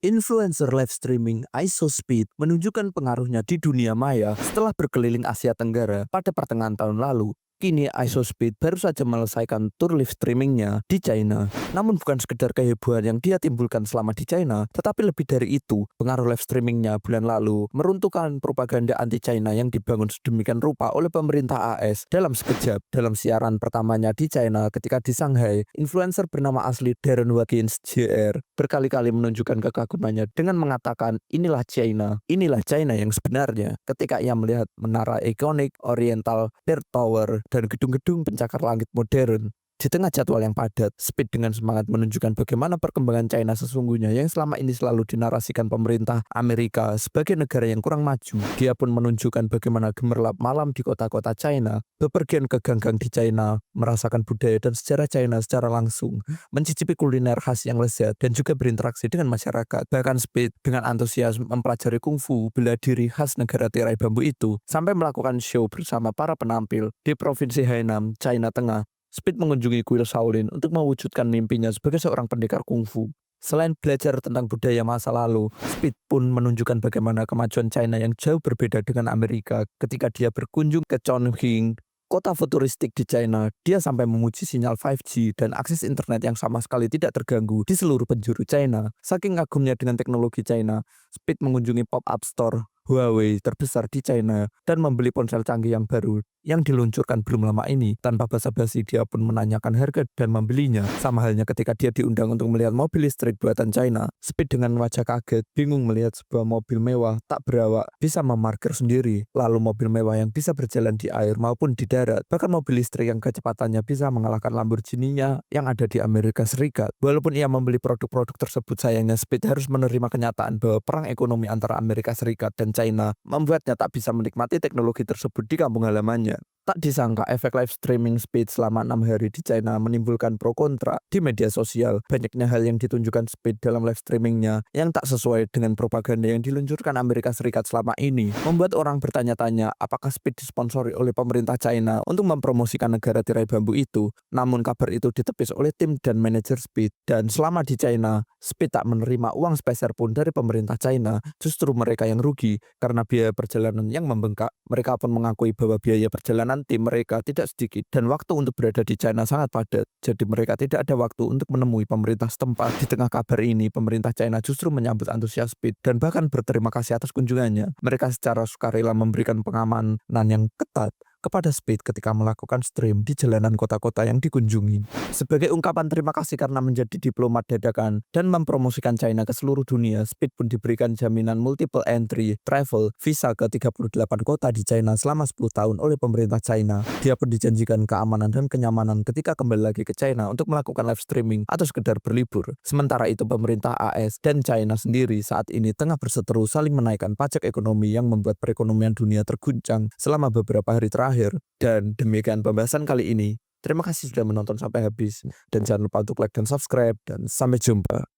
Influencer live streaming ISOSpeed menunjukkan pengaruhnya di dunia maya setelah berkeliling Asia Tenggara pada pertengahan tahun lalu. Kini ISOSpeed baru saja menyelesaikan tur live streamingnya di China. Namun bukan sekedar kehebohan yang dia timbulkan selama di China, tetapi lebih dari itu, pengaruh live streamingnya bulan lalu meruntuhkan propaganda anti-China yang dibangun sedemikian rupa oleh pemerintah AS dalam sekejap. Dalam siaran pertamanya di China ketika di Shanghai, influencer bernama asli Darren Watkins Jr. berkali-kali menunjukkan kekagumannya dengan mengatakan inilah China yang sebenarnya ketika ia melihat menara ikonik Oriental Bell Tower dan gedung-gedung pencakar langit modern. Di tengah jadwal yang padat, Speed dengan semangat menunjukkan bagaimana perkembangan China sesungguhnya yang selama ini selalu dinarasikan pemerintah Amerika sebagai negara yang kurang maju. Dia pun menunjukkan bagaimana gemerlap malam di kota-kota China, bepergian ke ganggang di China, merasakan budaya dan sejarah China secara langsung, mencicipi kuliner khas yang lezat, dan juga berinteraksi dengan masyarakat. Bahkan Speed dengan antusias mempelajari kungfu bela diri khas negara tirai bambu itu, sampai melakukan show bersama para penampil di Provinsi Hainan, China Tengah. Speed mengunjungi kuil Shaolin untuk mewujudkan mimpinya sebagai seorang pendekar kungfu. Selain belajar tentang budaya masa lalu, Speed pun menunjukkan bagaimana kemajuan China yang jauh berbeda dengan Amerika ketika dia berkunjung ke Chongqing, kota futuristik di China. Dia sampai memuji sinyal 5G dan akses internet yang sama sekali tidak terganggu di seluruh penjuru China. Saking kagumnya dengan teknologi China, Speed mengunjungi pop-up store Huawei terbesar di China dan membeli ponsel canggih yang baru yang diluncurkan belum lama ini. Tanpa basa-basi dia pun menanyakan harga dan membelinya. Sama halnya ketika dia diundang untuk melihat mobil listrik buatan China. Speed dengan wajah kaget, bingung melihat sebuah mobil mewah tak berawak bisa memarkir sendiri. Lalu mobil mewah yang bisa berjalan di air maupun di darat. Bahkan mobil listrik yang kecepatannya bisa mengalahkan Lamborghini-nya yang ada di Amerika Serikat. Walaupun ia membeli produk-produk tersebut, sayangnya Speed harus menerima kenyataan bahwa perang ekonomi antara Amerika Serikat dan China membuatnya tak bisa menikmati teknologi tersebut di kampung halamannya. Tak disangka efek live streaming Speed selama 6 hari di China menimbulkan pro kontra di media sosial. Banyaknya hal yang ditunjukkan Speed dalam live streamingnya yang tak sesuai dengan propaganda yang diluncurkan Amerika Serikat selama ini, membuat orang bertanya-tanya apakah Speed disponsori oleh pemerintah China untuk mempromosikan negara tirai bambu itu. Namun kabar itu ditepis oleh tim dan manajer Speed. Dan selama di China, Speed tak menerima uang sepeser pun dari pemerintah China. Justru mereka yang rugi karena biaya perjalanan yang membengkak. Mereka pun mengakui bahwa biaya perjalanan tim mereka tidak sedikit dan waktu untuk berada di China sangat padat. Jadi mereka tidak ada waktu untuk menemui pemerintah setempat. Di tengah kabar ini, pemerintah China justru menyambut antusias Speed dan bahkan berterima kasih atas kunjungannya. Mereka secara sukarela memberikan pengamanan yang ketat kepada Speed ketika melakukan stream di jalanan kota-kota yang dikunjungi. Sebagai ungkapan terima kasih karena menjadi diplomat dadakan dan mempromosikan China ke seluruh dunia, Speed pun diberikan jaminan multiple entry travel visa ke 38 kota di China selama 10 tahun oleh pemerintah China. Dia pun dijanjikan keamanan dan kenyamanan ketika kembali lagi ke China untuk melakukan live streaming atau sekedar berlibur. Sementara itu pemerintah AS dan China sendiri saat ini tengah berseteru saling menaikkan pajak ekonomi yang membuat perekonomian dunia terguncang selama beberapa hari terakhir. Dan demikian pembahasan kali ini. Terima kasih sudah menonton sampai habis dan jangan lupa untuk like dan subscribe dan sampai jumpa.